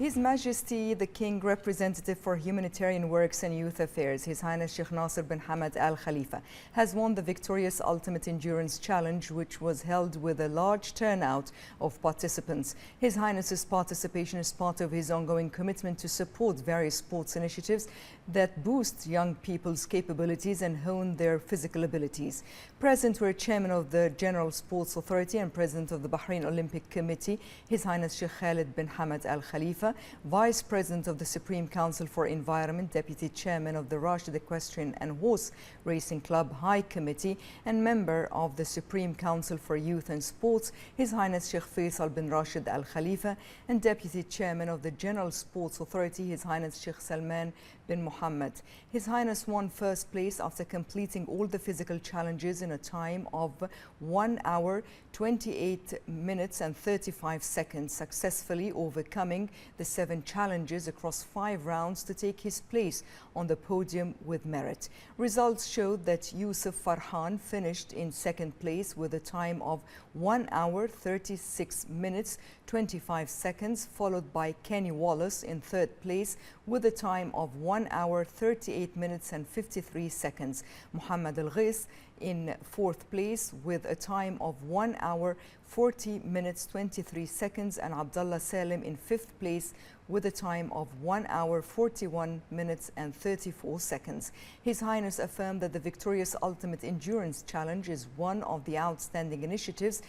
His Majesty the King, Representative for Humanitarian Works and Youth Affairs, His Highness Sheikh Nasser bin Hamad Al Khalifa, has won the victorious Ultimate Endurance Challenge, which was held with a large turnout of participants. His Highness's participation is part of his ongoing commitment to support various sports initiatives that boost young people's capabilities and hone their physical abilities. Present were Chairman of the General Sports Authority and President of the Bahrain Olympic Committee, His Highness Sheikh Khalid bin Hamad Al Khalifa, Vice President of the Supreme Council for Environment, Deputy Chairman of the Rashid Equestrian and Horse Racing Club High Committee, and Member of the Supreme Council for Youth and Sports, His Highness Sheikh Faisal bin Rashid Al Khalifa, and Deputy Chairman of the General Sports Authority, His Highness Sheikh Salman bin Mohammed. His Highness won first place after completing all the physical challenges in a time of 1 hour, 28 minutes and 35 seconds, successfully overcoming the 7 challenges across 5 rounds to take his place on the podium with merit. Results showed that Yusuf Farhan finished in second place with a time of 1 hour, 36 minutes, 25 seconds, followed by Kenny Wallace in third place with a time of 1 hour, 38 minutes and 53 seconds. Muhammad Al-Ghis in fourth place with a time of 1 hour, 40 minutes, 23 seconds, and Abdullah Salim in fifth place with a time of 1 hour, 41 minutes and 34 seconds. His Highness affirmed that the victorious Ultimate Endurance Challenge is one of the outstanding initiatives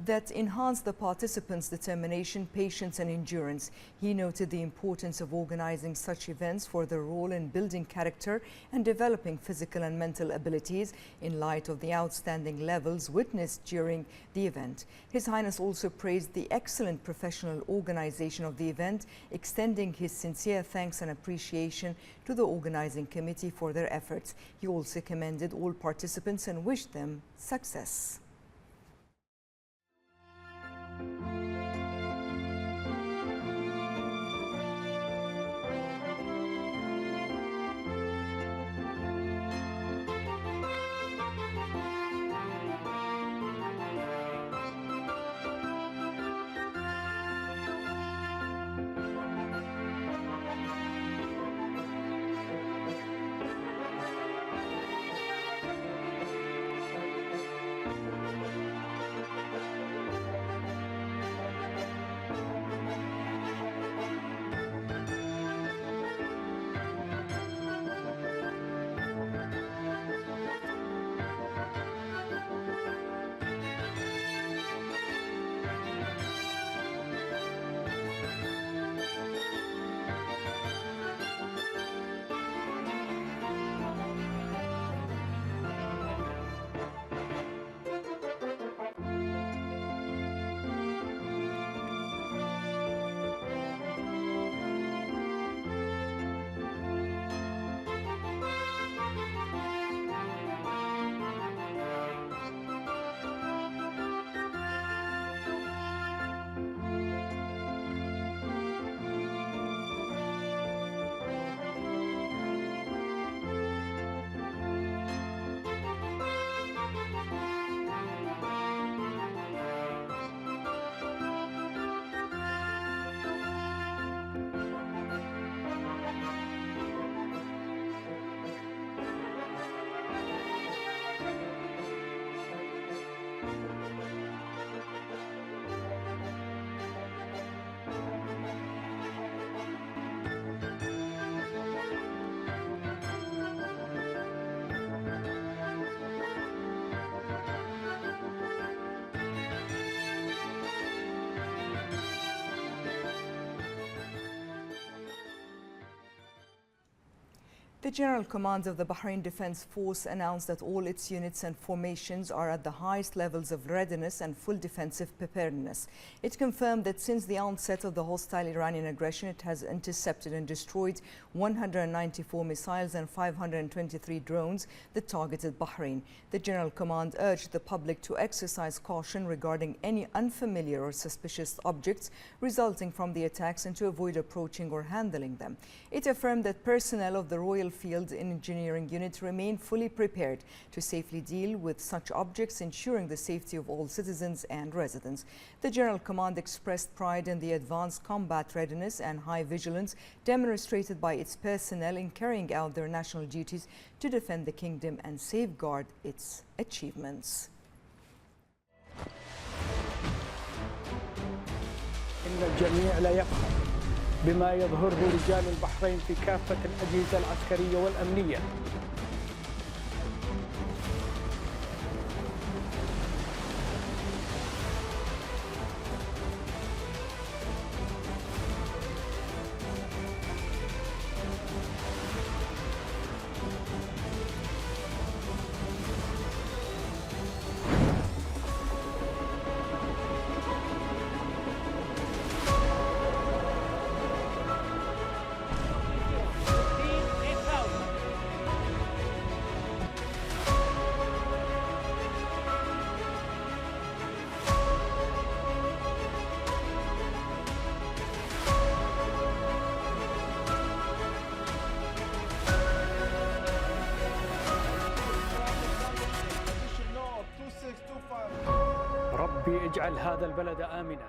that enhance the participants' determination, patience and endurance. He noted the importance of organizing such events for their role in building character and developing physical and mental abilities in light of the outstanding levels witnessed during the event. His Highness also praised the excellent professional organization of the event, extending his sincere thanks and appreciation to the organizing committee for their efforts. He also commended all participants and wished them success. The General Command of the Bahrain Defense Force announced that all its units and formations are at the highest levels of readiness and full defensive preparedness. It confirmed that since the onset of the hostile Iranian aggression, it has intercepted and destroyed 194 missiles and 523 drones that targeted Bahrain. The General Command urged the public to exercise caution regarding any unfamiliar or suspicious objects resulting from the attacks and to avoid approaching or handling them. It affirmed that personnel of the Royal Field Engineering Unit remain fully prepared to safely deal with such objects, ensuring the safety of all citizens and residents. The General Command expressed pride in the advanced combat readiness and high vigilance demonstrated by its personnel in carrying out their national duties to defend the kingdom and safeguard its achievements. إن الجميع لا يفخر بما يظهره رجال البحرين في كافة الأجهزة العسكرية والأمنية. ربي اجعل هذا البلد آمنا.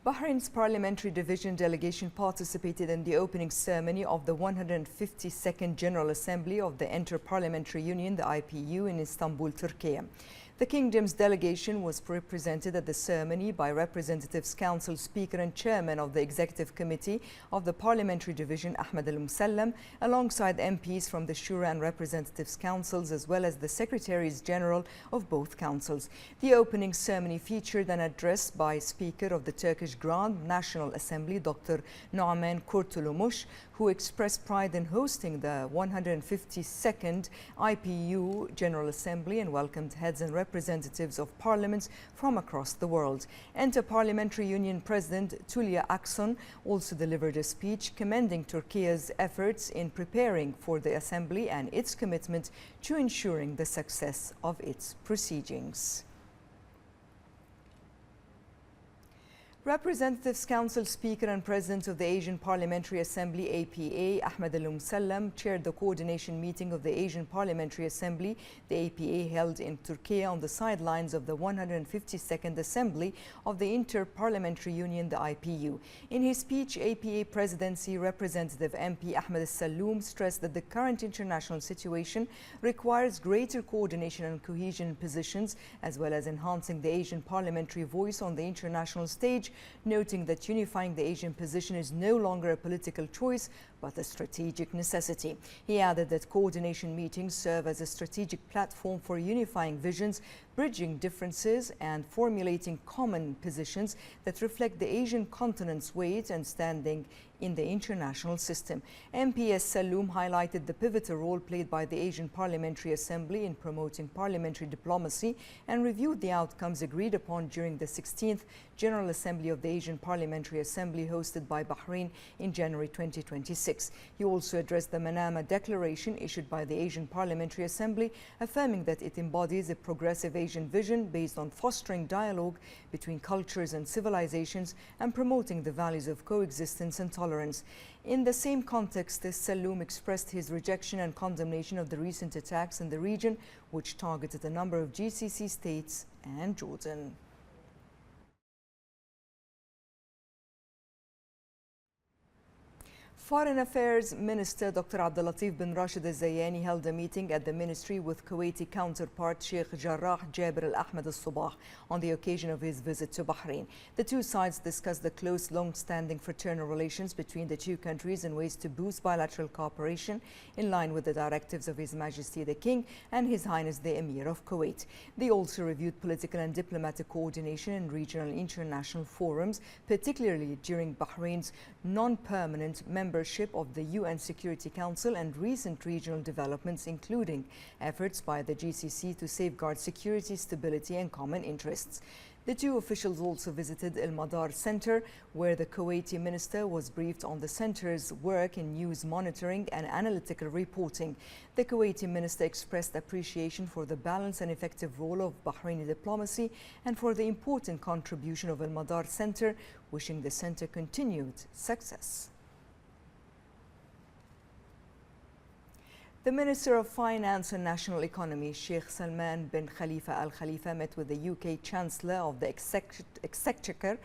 Bahrain's parliamentary division delegation participated in the opening ceremony of the 152nd General Assembly of the Inter-Parliamentary Union, the IPU, in Istanbul, Turkey. The kingdom's delegation was represented at the ceremony by Representatives Council Speaker and Chairman of the Executive Committee of the Parliamentary Division, Ahmed Al-Musallam, alongside MPs from the Shura and Representatives Councils, as well as the Secretaries General of both councils. The opening ceremony featured an address by Speaker of the Turkish Grand National Assembly, Dr. Nu'man Kurtulmuş, who expressed pride in hosting the 152nd IPU General Assembly and welcomed heads and representatives of parliaments from across the world. Inter-Parliamentary Union President Tulya Akson also delivered a speech commending Turkey's efforts in preparing for the assembly and its commitment to ensuring the success of its proceedings. Representatives Council Speaker and President of the Asian Parliamentary Assembly APA, Ahmed Al-Musallam, chaired the coordination meeting of the Asian Parliamentary Assembly, the APA, held in Turkey on the sidelines of the 152nd Assembly of the Inter-Parliamentary Union, the IPU. In his speech, APA Presidency Representative MP Ahmed Al-Salloum stressed that the current international situation requires greater coordination and cohesion in positions, as well as enhancing the Asian parliamentary voice on the international stage, noting that unifying the Asian position is no longer a political choice but a strategic necessity. He added that coordination meetings serve as a strategic platform for unifying visions, bridging differences and formulating common positions that reflect the Asian continent's weight and standing in the international system. MPS Salloum highlighted the pivotal role played by the Asian Parliamentary Assembly in promoting parliamentary diplomacy and reviewed the outcomes agreed upon during the 16th General Assembly of the Asian Parliamentary Assembly hosted by Bahrain in January 2026. He also addressed the Manama Declaration issued by the Asian Parliamentary Assembly, affirming that it embodies a progressive Asian vision based on fostering dialogue between cultures and civilizations and promoting the values of coexistence and tolerance. In the same context, Salloum expressed his rejection and condemnation of the recent attacks in the region, which targeted a number of GCC states and Jordan. Foreign Affairs Minister Dr. Abdulatif bin Rashid Al-Zayani held a meeting at the ministry with Kuwaiti counterpart Sheikh Jarrah Jabir Al-Ahmed Al-Subah on the occasion of his visit to Bahrain. The two sides discussed the close, long-standing fraternal relations between the two countries and ways to boost bilateral cooperation in line with the directives of His Majesty the King and His Highness the Emir of Kuwait. They also reviewed political and diplomatic coordination in regional and international forums, particularly during Bahrain's non-permanent membership of the UN Security Council and recent regional developments, including efforts by the GCC to safeguard security, stability and common interests. The two officials also visited Al Madar Center, where the Kuwaiti minister was briefed on the center's work in news monitoring and analytical reporting. The Kuwaiti minister expressed appreciation for the balanced and effective role of Bahraini diplomacy and for the important contribution of Al Madar Center, wishing the center continued success. The Minister of Finance and National Economy, Sheikh Salman bin Khalifa Al Khalifa, met with the UK Chancellor of the Exchequer,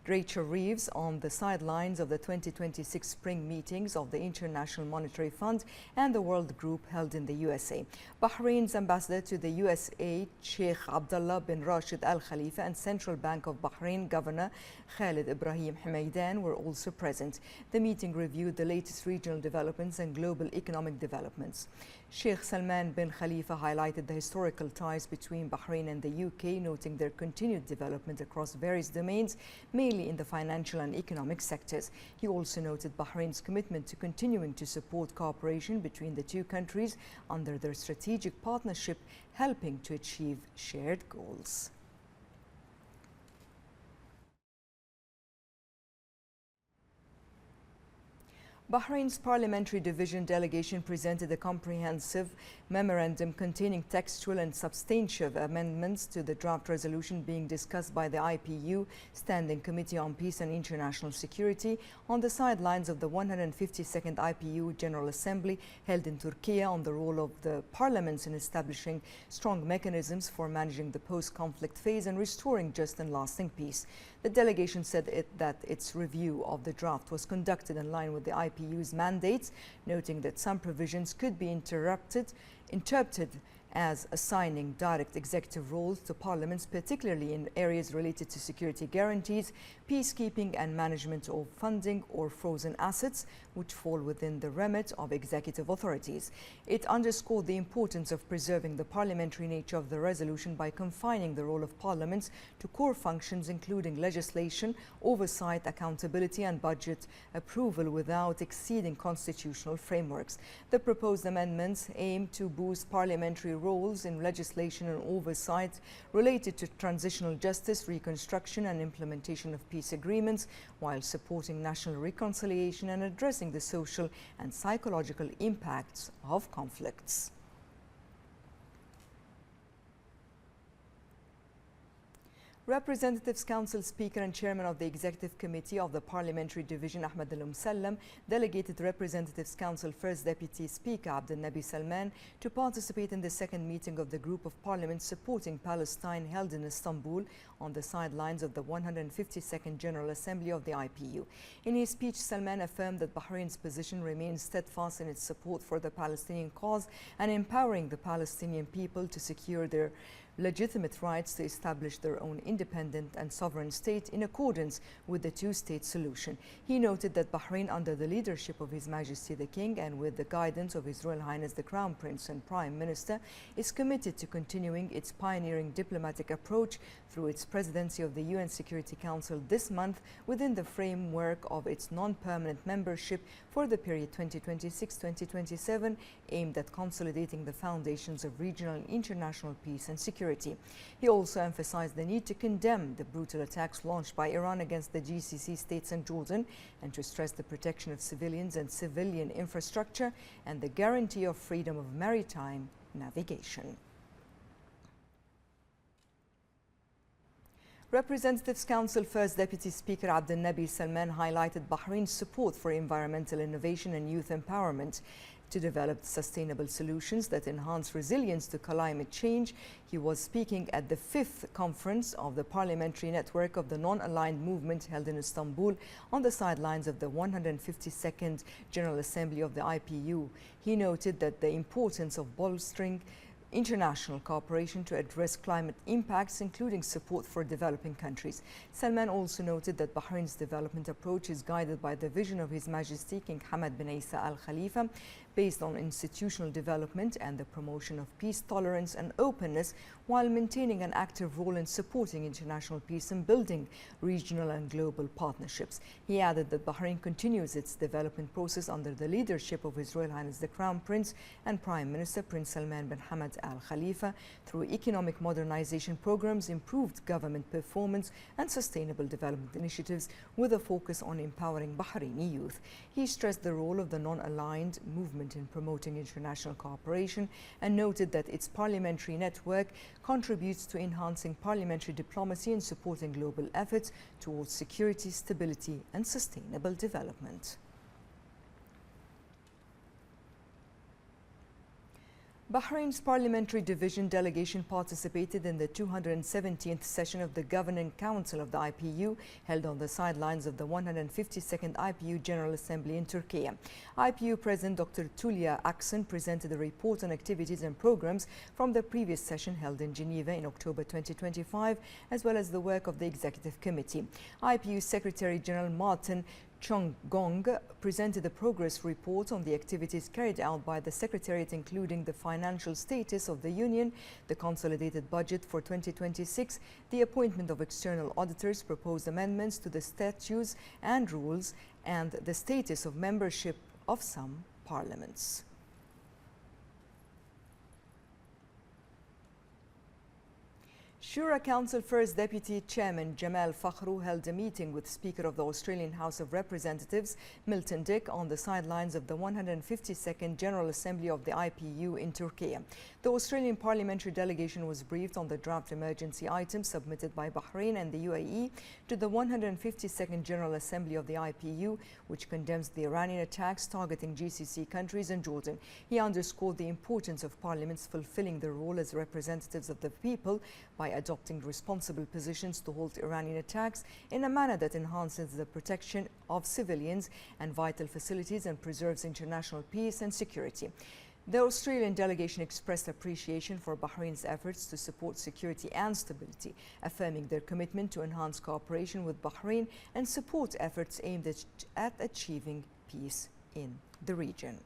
Rachel Reeves, on the sidelines of the 2026 spring meetings of the International Monetary Fund and the World Group held in the USA. Bahrain's ambassador to the USA, Sheikh Abdullah bin Rashid Al Khalifa, and Central Bank of Bahrain Governor Khalid Ibrahim Hamaidan were also present. The meeting reviewed the latest regional developments and global economic developments. Sheikh Salman bin Khalifa highlighted the historical ties between Bahrain and the UK, noting their continued development across various domains, mainly in the financial and economic sectors. He also noted Bahrain's commitment to continuing to support cooperation between the two countries under their strategic partnership, helping to achieve shared goals. Bahrain's parliamentary division delegation presented a comprehensive memorandum containing textual and substantive amendments to the draft resolution being discussed by the IPU Standing Committee on Peace and International Security on the sidelines of the 152nd IPU General Assembly held in Turkey on the role of the parliaments in establishing strong mechanisms for managing the post-conflict phase and restoring just and lasting peace. The delegation said that its review of the draft was conducted in line with the IPU's mandates, noting that some provisions could be interpreted as assigning direct executive roles to parliaments, particularly in areas related to security guarantees, peacekeeping and management of funding or frozen assets, which fall within the remit of executive authorities. It underscored the importance of preserving the parliamentary nature of the resolution by confining the role of parliaments to core functions including legislation, oversight, accountability and budget approval without exceeding constitutional frameworks. The proposed amendments aim to boost parliamentary roles in legislation and oversight related to transitional justice, reconstruction and implementation of peace agreements, while supporting national reconciliation and addressing the social and psychological impacts of conflicts. Representatives Council Speaker and Chairman of the Executive Committee of the Parliamentary Division Ahmed Al-Musallam delegated Representatives Council First Deputy Speaker Abdel Nabi Salman to participate in the second meeting of the Group of Parliament supporting Palestine held in Istanbul on the sidelines of the 152nd General Assembly of the IPU. In his speech, Salman affirmed that Bahrain's position remains steadfast in its support for the Palestinian cause and empowering the Palestinian people to secure their legitimate rights to establish their own independent and sovereign state in accordance with the two-state solution. He noted that Bahrain, under the leadership of His Majesty the King and with the guidance of His Royal Highness the Crown Prince and Prime Minister, is committed to continuing its pioneering diplomatic approach through its presidency of the UN Security Council this month within the framework of its non-permanent membership for the period 2026-2027, aimed at consolidating the foundations of regional and international peace and security. He also emphasized the need to condemn the brutal attacks launched by Iran against the GCC states and Jordan, and to stress the protection of civilians and civilian infrastructure and the guarantee of freedom of maritime navigation. Representatives Council First Deputy Speaker Abdel Nabi Salman highlighted Bahrain's support for environmental innovation and youth empowerment to develop sustainable solutions that enhance resilience to climate change. He was speaking at the 5th conference of the Parliamentary Network of the Non-Aligned Movement held in Istanbul on the sidelines of the 152nd General Assembly of the IPU. He noted that the importance of bolstering international cooperation to address climate impacts, including support for developing countries. Salman also noted that Bahrain's development approach is guided by the vision of His Majesty King Hamad bin Isa Al Khalifa, based on institutional development and the promotion of peace, tolerance and openness, while maintaining an active role in supporting international peace and building regional and global partnerships. He added that Bahrain continues its development process under the leadership of His Royal Highness the Crown Prince and Prime Minister Prince Salman bin Hamad Al Khalifa through economic modernization programs, improved government performance and sustainable development initiatives with a focus on empowering Bahraini youth. He stressed the role of the non-aligned movement in promoting international cooperation and noted that its parliamentary network contributes to enhancing parliamentary diplomacy and supporting global efforts towards security, stability and sustainable development. Bahrain's parliamentary division delegation participated in the 217th session of the Governing Council of the IPU, held on the sidelines of the 152nd IPU General Assembly in Turkey. IPU President Dr. Tulya Aksen presented a report on activities and programs from the previous session held in Geneva in October 2025, as well as the work of the Executive Committee. IPU Secretary General Martin Chong-gong presented a progress report on the activities carried out by the Secretariat, including the financial status of the Union, the consolidated budget for 2026, the appointment of external auditors, proposed amendments to the statutes and rules, and the status of membership of some parliaments. Shura Council First Deputy Chairman Jamal Fakhru held a meeting with Speaker of the Australian House of Representatives Milton Dick on the sidelines of the 152nd General Assembly of the IPU in Turkey. The Australian parliamentary delegation was briefed on the draft emergency item submitted by Bahrain and the UAE to the 152nd General Assembly of the IPU, which condemns the Iranian attacks targeting GCC countries and Jordan. He underscored the importance of parliaments fulfilling their role as representatives of the people by adopting responsible positions to halt Iranian attacks in a manner that enhances the protection of civilians and vital facilities and preserves international peace and security. The Australian delegation expressed appreciation for Bahrain's efforts to support security and stability, affirming their commitment to enhance cooperation with Bahrain and support efforts aimed at achieving peace in the region.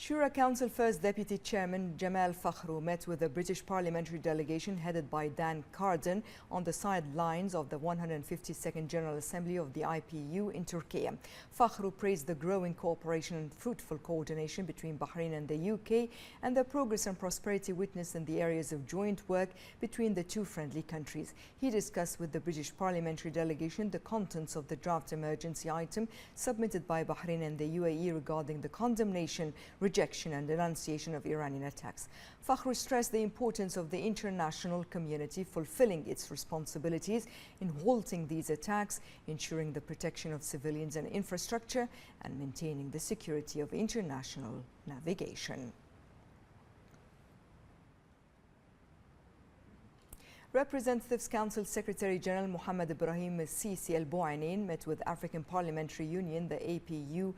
Shura Council First Deputy Chairman Jamal Fakhru met with the British parliamentary delegation headed by Dan Carden on the sidelines of the 152nd General Assembly of the IPU in Turkey. Fakhru praised the growing cooperation and fruitful coordination between Bahrain and the UK and the progress and prosperity witnessed in the areas of joint work between the two friendly countries. He discussed with the British parliamentary delegation the contents of the draft emergency item submitted by Bahrain and the UAE regarding the condemnation, rejection and denunciation of Iranian attacks. Fakhru stressed the importance of the international community fulfilling its responsibilities in halting these attacks, ensuring the protection of civilians and infrastructure, and maintaining the security of international navigation. Representatives Council Secretary General Mohammed Ibrahim Sisi Al Bouainin met with African Parliamentary Union, the APU,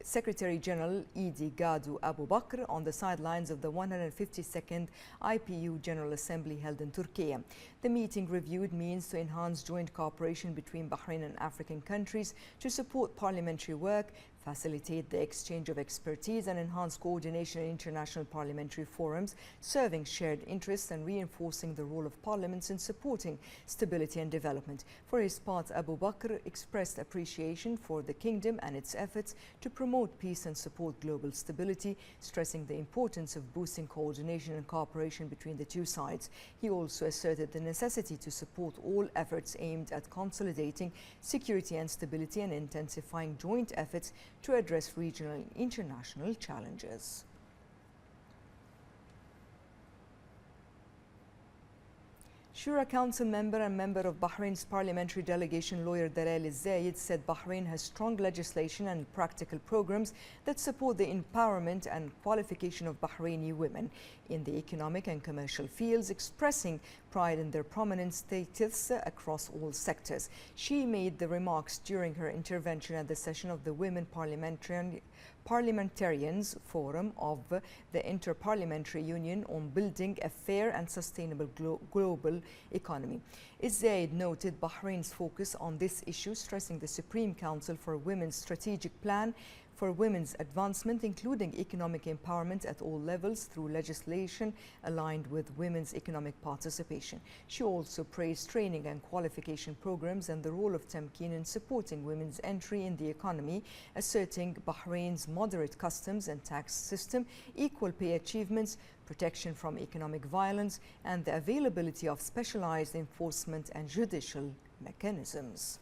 Secretary General Idi Gadu Abu Bakr on the sidelines of the 152nd IPU General Assembly held in Turkey. The meeting reviewed means to enhance joint cooperation between Bahrain and African countries to support parliamentary work, facilitate the exchange of expertise and enhance coordination in international parliamentary forums, serving shared interests and reinforcing the role of parliaments in supporting stability and development. For his part, Abu Bakr expressed appreciation for the kingdom and its efforts to promote peace and support global stability, stressing the importance of boosting coordination and cooperation between the two sides. He also asserted the necessity to support all efforts aimed at consolidating security and stability and intensifying joint efforts to address regional and international challenges. Shura Council member and member of Bahrain's parliamentary delegation, lawyer Dalal Al-Zayed, said Bahrain has strong legislation and practical programs that support the empowerment and qualification of Bahraini women in the economic and commercial fields, expressing pride in their prominent status across all sectors. She made the remarks during her intervention at the session of the Women Parliamentarians Forum of the Inter-Parliamentary Union on building a fair and sustainable global economy. Zaid noted Bahrain's focus on this issue, stressing the Supreme Council for Women's strategic plan for women's advancement, including economic empowerment at all levels through legislation aligned with women's economic participation. She also praised training and qualification programs and the role of Tamkeen in supporting women's entry in the economy, asserting Bahrain's moderate customs and tax system, equal pay achievements, protection from economic violence, and the availability of specialized enforcement and judicial mechanisms.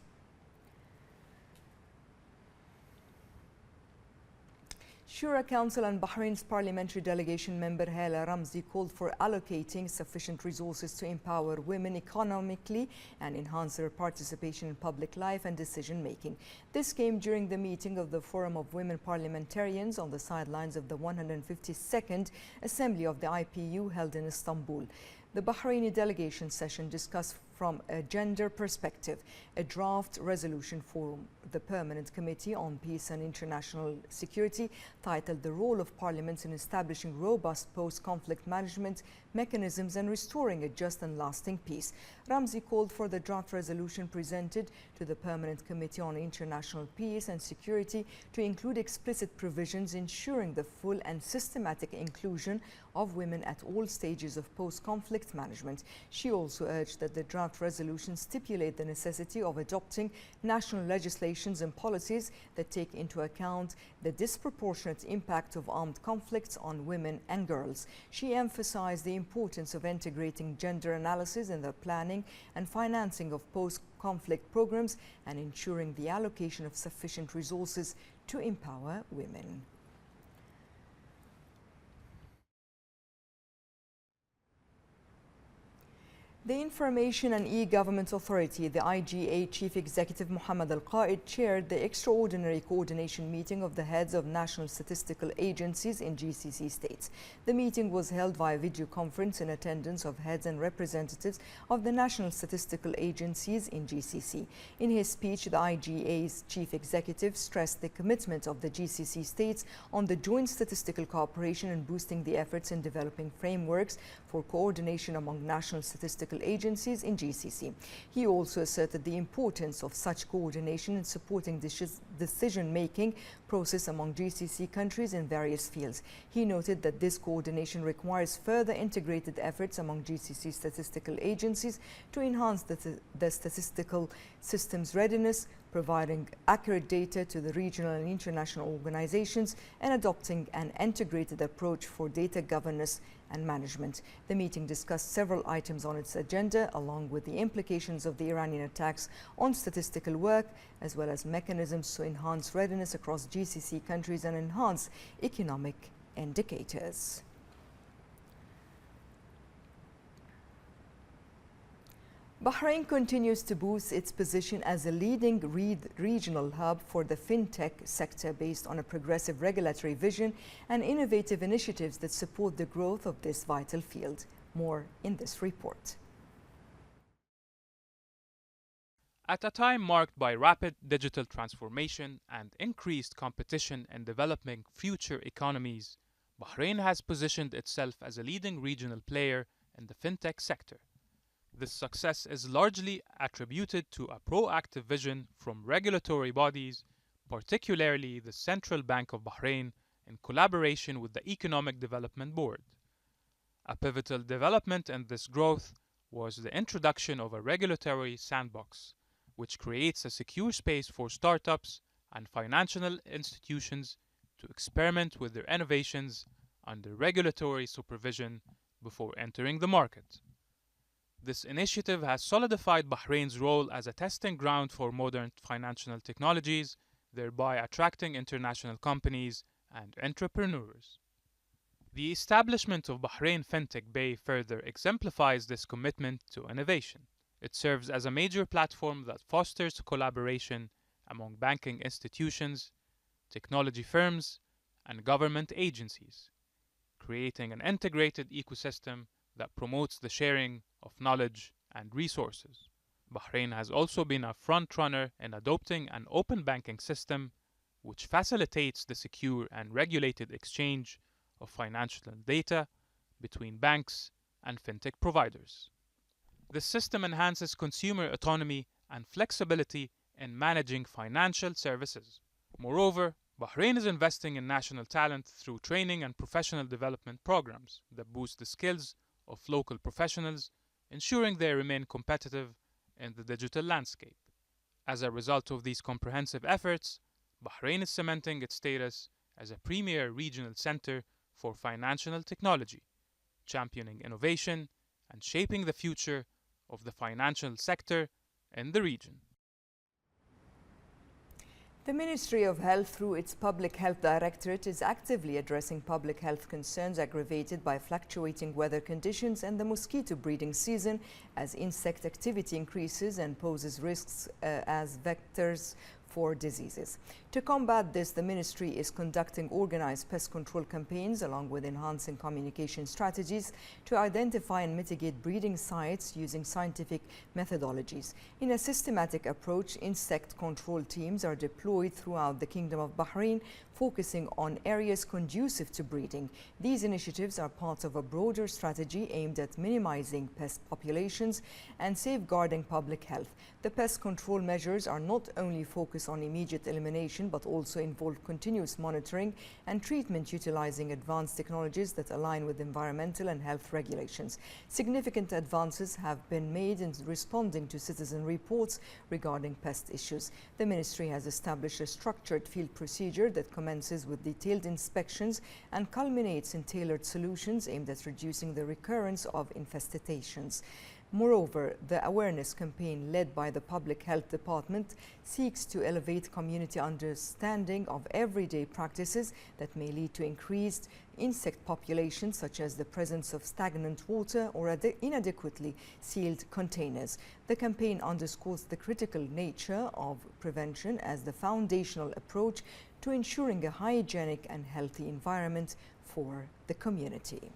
Shura Council and Bahrain's parliamentary delegation member Hala Ramzi called for allocating sufficient resources to empower women economically and enhance their participation in public life and decision-making. This came during the meeting of the Forum of Women Parliamentarians on the sidelines of the 152nd Assembly of the IPU held in Istanbul. The Bahraini delegation session discussed from a gender perspective a draft resolution for the Permanent Committee on Peace and International Security titled "The Role of Parliaments in Establishing Robust Post-Conflict Management Mechanisms and Restoring a Just and Lasting Peace." Ramzi called for the draft resolution presented to the Permanent Committee on International Peace and Security to include explicit provisions ensuring the full and systematic inclusion of women at all stages of post-conflict management. She also urged that the draft resolution stipulate the necessity of adopting national legislations and policies that take into account the disproportionate impact of armed conflicts on women and girls. She emphasized the importance of integrating gender analysis in the planning and financing of post-conflict programs and ensuring the allocation of sufficient resources to empower women. The Information and E-Government Authority, the IGA Chief Executive Mohammed Al-Qaid, chaired the extraordinary coordination meeting of the heads of national statistical agencies in GCC states. The meeting was held via video conference in attendance of heads and representatives of the national statistical agencies in GCC. In his speech, the IGA's Chief Executive stressed the commitment of the GCC states on the joint statistical cooperation and boosting the efforts in developing frameworks for coordination among national statistical agencies in GCC. He also asserted the importance of such coordination in supporting decision-making process among GCC countries in various fields. He noted that this coordination requires further integrated efforts among GCC statistical agencies to enhance the statistical system's readiness, providing accurate data to the regional and international organizations, and adopting an integrated approach for data governance and management. The meeting discussed several items on its agenda, along with the implications of the Iranian attacks on statistical work, as well as mechanisms to enhance readiness across GCC countries and enhance economic indicators. Bahrain continues to boost its position as a leading regional hub for the fintech sector based on a progressive regulatory vision and innovative initiatives that support the growth of this vital field. More in this report. At a time marked by rapid digital transformation and increased competition in developing future economies, Bahrain has positioned itself as a leading regional player in the fintech sector. This success is largely attributed to a proactive vision from regulatory bodies, particularly the Central Bank of Bahrain, in collaboration with the Economic Development Board. A pivotal development in this growth was the introduction of a regulatory sandbox, which creates a secure space for startups and financial institutions to experiment with their innovations under regulatory supervision before entering the market. This initiative has solidified Bahrain's role as a testing ground for modern financial technologies, thereby attracting international companies and entrepreneurs. The establishment of Bahrain Fintech Bay further exemplifies this commitment to innovation. It serves as a major platform that fosters collaboration among banking institutions, technology firms, and government agencies, creating an integrated ecosystem that promotes the sharing of knowledge and resources. Bahrain has also been a front-runner in adopting an open banking system which facilitates the secure and regulated exchange of financial data between banks and fintech providers. This system enhances consumer autonomy and flexibility in managing financial services. Moreover, Bahrain is investing in national talent through training and professional development programs that boost the skills of local professionals, ensuring they remain competitive in the digital landscape. As a result of these comprehensive efforts, Bahrain is cementing its status as a premier regional center for financial technology, championing innovation and shaping the future of the financial sector in the region. The Ministry of Health, through its Public Health Directorate, is actively addressing public health concerns aggravated by fluctuating weather conditions and the mosquito breeding season, as insect activity increases and poses risks as vectors for diseases. To combat this, the ministry is conducting organized pest control campaigns along with enhancing communication strategies to identify and mitigate breeding sites using scientific methodologies. In a systematic approach, insect control teams are deployed throughout the Kingdom of Bahrain, focusing on areas conducive to breeding. These initiatives are part of a broader strategy aimed at minimizing pest populations and safeguarding public health. The pest control measures are not only focused on immediate elimination but also involve continuous monitoring and treatment utilizing advanced technologies that align with environmental and health regulations. Significant advances have been made in responding to citizen reports regarding pest issues. The ministry has established a structured field procedure that commences with detailed inspections and culminates in tailored solutions aimed at reducing the recurrence of infestations. Moreover, the awareness campaign led by the Public Health Department seeks to elevate community understanding of everyday practices that may lead to increased insect populations, such as the presence of stagnant water or inadequately sealed containers. The campaign underscores the critical nature of prevention as the foundational approach to ensuring a hygienic and healthy environment for the community.